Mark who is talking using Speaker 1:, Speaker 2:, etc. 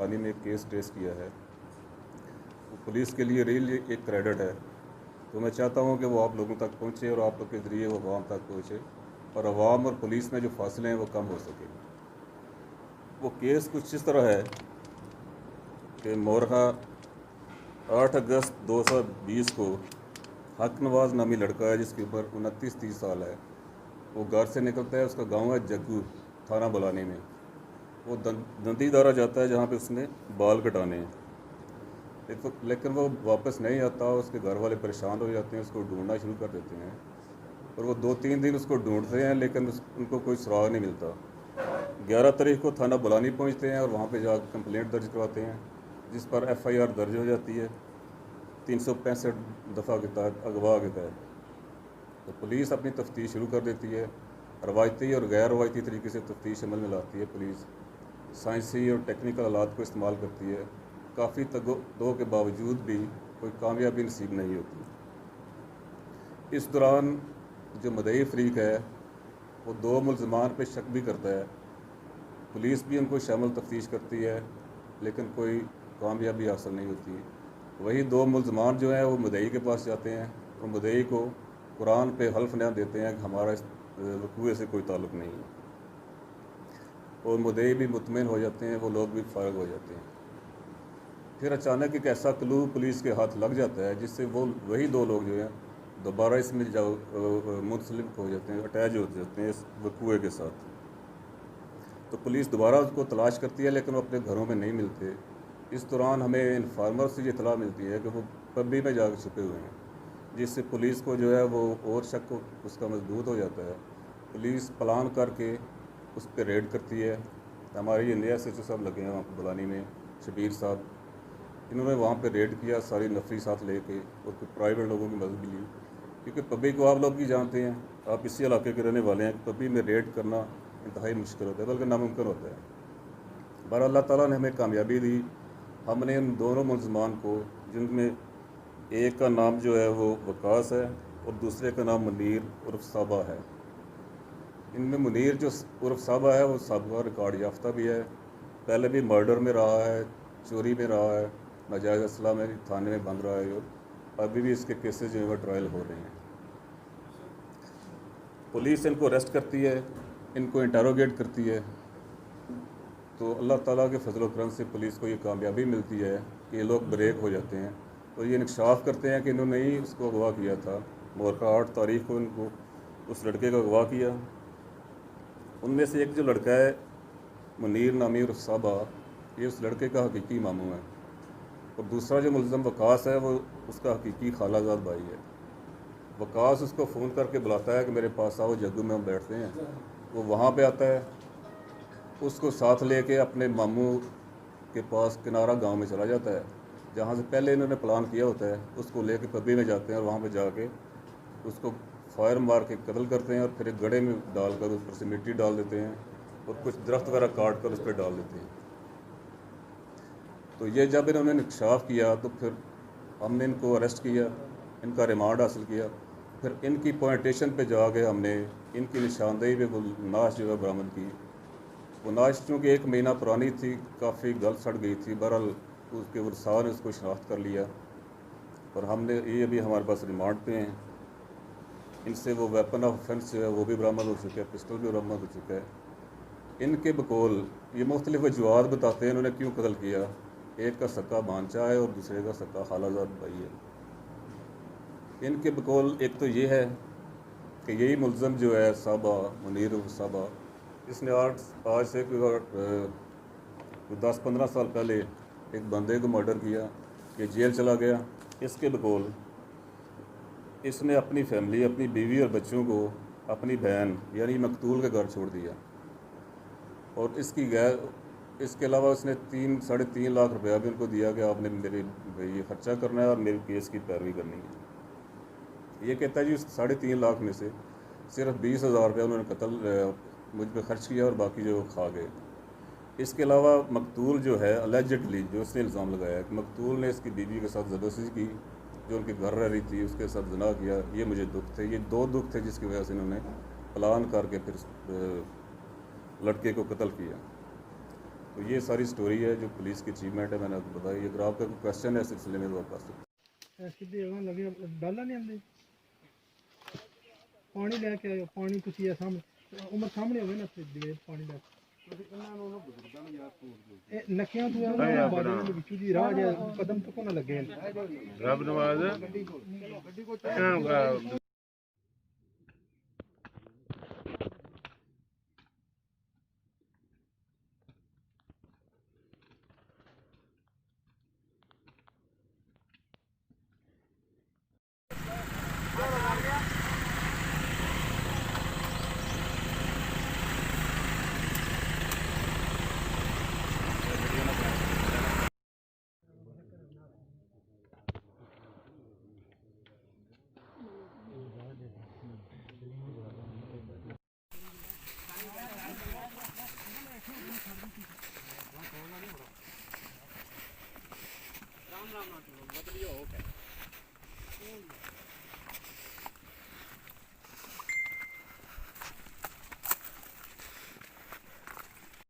Speaker 1: थाने में एक case trace किया है, वो पुलिस के लिए रियली एक क्रेडिट है। तो मैं चाहता हूँ कि वो आप लोगों तक पहुँचे और आप लोग के ज़रिए वो आवाम तक पहुँचे और आवाम और पुलिस में जो फासले हैं वो कम हो सके। वो केस कुछ इस तरह है कि मोरहा 8 अगस्त 2020 को हक नवाज नामी लड़का है जिसकी उम्र 29-30 साल है। वो घर से निकलता है, उसका गांव है जग्गू, थाना बुलाने में। वो दंदीदारा जाता है जहाँ पे उसने बाल कटाने हैं, लेकिन वो वापस नहीं आता। उसके घर वाले परेशान हो जाते हैं, उसको ढूंढना शुरू कर देते हैं और वो 2-3 दिन उसको ढूंढते हैं, लेकिन उनको कोई सुराग नहीं मिलता। 11 तारीख को थाना बुलानी पहुँचते हैं और वहाँ पे जाकर कंप्लेंट दर्ज करवाते हैं, जिस पर FIR दर्ज हो जाती है 365 दफ़ा के तहत, अगवा के तहत। तो पुलिस अपनी तफ्तीश शुरू कर देती है। रवायती और गैर रवायती तरीके से तफ्तीश अमल में लाती है पुलिस। साइंसी और टेक्निकल आलात को इस्तेमाल करती है। काफ़ी तगो के बावजूद भी कोई कामयाबी नसीब नहीं होती। इस दौरान जो मदई फरीक है वो 2 मुलजमान पे शक भी करता है। पुलिस भी उनको शामिल तफ्तीश करती है, लेकिन कोई कामयाबी हासिल नहीं होती। वही 2 मुलजमान जो हैं वो मदई के पास जाते हैं और मदई को कुरान पे हल्फ नया देते हैं कि हमारा इस वकूए से कोई ताल्लुक़ नहीं है, और मुद्दई भी मुतमिन हो जाते हैं, वो लोग भी फारग हो जाते हैं। फिर अचानक एक ऐसा क्लू पुलिस के हाथ लग जाता है जिससे वही 2 लोग जो हैं दोबारा इसमें मुंसलिक हो जाते हैं, अटैच हो जाते हैं इस वकूए के साथ। तो पुलिस दोबारा उसको तलाश करती है, लेकिन वो अपने घरों में नहीं मिलते। इस दौरान हमें इन्फॉर्मर से ये इतला मिलती है कि वो पब्बी में जाकर छुपे हुए हैं, जिससे पुलिस को जो है वो और शक उसका मजबूत हो जाता है। पुलिस प्लान करके उस पर रेड करती है। हमारे ये नया SHO साहब लगे हैं वहाँ पर बुलानी में, शबीर साहब, इन्होंने वहाँ पे रेड किया सारी नफरी साथ लेके, और कुछ प्राइवेट लोगों की मदद भी ली, क्योंकि पब्बी को आप लोग भी जानते हैं, आप इसी इलाके के रहने वाले हैं कि पब्बी में रेड करना इंतहाई मुश्किल होता है, बल्कि नामुमकिन होता है। पर अल्लाह ताला ने हमें कामयाबी दी। हमने उन दोनों मुलजमान को, जिनमें एक का नाम जो है वो वकास है और दूसरे का नाम मुनीर उर्फ साबा है, इनमें मुनीर जो उर्फ साबा है वो साबका रिकॉर्ड याफ्ता भी है, पहले भी मर्डर में रहा है, चोरी में रहा है, नाजायज़ असला में थाने में बंद रहा है, और अभी भी इसके केसेस जो है वो ट्रायल हो रहे हैं। पुलिस इनको अरेस्ट करती है, इनको इंटरोगेट करती है। तो अल्लाह ताला के फजल करम से पुलिस को ये कामयाबी मिलती है कि ये लोग ब्रेक हो जाते हैं और ये इंकशाफ करते हैं कि इन्होंने ही उसको अगवा किया था। मोरका 8 तारीख को इनको उस लड़के को अगवा किया। उनमें से एक जो लड़का है मुनीर नामी और साबा, ये उस लड़के का हकीकी मामू है, और दूसरा जो मुलज़म वकास है वो उसका हकीकी खालाजाद भाई है। वकास उसको फ़ोन करके बुलाता है कि मेरे पास आओ, जग्गू में हम बैठते हैं। वो वहाँ पे आता है, उसको साथ लेके अपने मामू के पास किनारा गांव में चला जाता है, जहाँ से पहले इन्होंने प्लान किया होता है। उसको लेके पब्बी में जाते हैं और वहाँ पे जाके उसको फायर मार के कत्ल करते हैं, और फिर एक गड्ढे में डालकर उस पर से मिट्टी डाल देते हैं और कुछ दरख्त वगैरह काट कर उस पर डाल देते हैं। तो ये जब इन्होंने इंकशाफ किया तो फिर हमने इनको अरेस्ट किया, इनका रिमांड हासिल किया। फिर इनकी पॉइंटेशन पे जाके हमने इनकी निशानदेही पे वो नाश जो है बरामद की। वो नाश चूँकि 1 महीना पुरानी थी, काफ़ी गल सड़ गई थी। बहरहाल उसके वर्षा ने उसको शनाख्त कर लिया और हमने ये अभी हमारे पास रिमांड पे हैं। इनसे वो वेपन ऑफ ऑफेंस जो है वो भी बरामद हो चुका है, पिस्टल भी बरामद हो चुका है। इनके बकौल ये मुख्तलिफ वजूहत बताते हैं इन्होंने क्यों कत्ल किया। एक का सक्का बांचा है और दूसरे का सक्का खालाजाद भाई है। इनके बकौल एक तो ये है कि यही मुलज़म जो है साबा, मुनीर साबा, इसने आज से 10-15 साल पहले एक बंदे को मर्डर किया, कि जेल चला गया। इसके बकौल इसने अपनी फैमिली, अपनी बीवी और बच्चों को अपनी बहन यानी मकतूल के घर छोड़ दिया, और इसके अलावा उसने 3-3.5 लाख रुपया भी उनको दिया कि आपने मेरे ये ख़र्चा करना है और मेरे केस की पैरवी करनी है। ये कहता है जी 3.5 लाख में से सिर्फ 20,000 रुपया उन्होंने मुझ पर ख़र्च किया और बाकी जो खा गए। इसके अलावा मकतूल जो है अलेजिडली, जो उसने इल्ज़ाम लगाया कि मकतूल ने इसकी बीवी के साथ ज़बरदस्ती की, जो उनके घर रह रही थी, उसके साथ ज़िना किया। ये मुझे दुख थे, ये 2 दुख थे जिसकी वजह से इन्होंने प्लान करके फिर लड़के को कत्ल किया। तो ये सारी स्टोरी है जो पुलिस की अचीवमेंट है, मैंने आपको बताई। अगर आपका कोई क्वेश्चन है इस सिलसिले में तो आप कर सकते हैं।
Speaker 2: सीधे लगे डाला नहीं आते पानी लैके आयो पानी तुसी ये सामने उमर सामने होवे ना ते दे पानी लै नकियां तू बादे ने बिचू दी राह जे कदम तो कोना लगे
Speaker 3: रब नवाज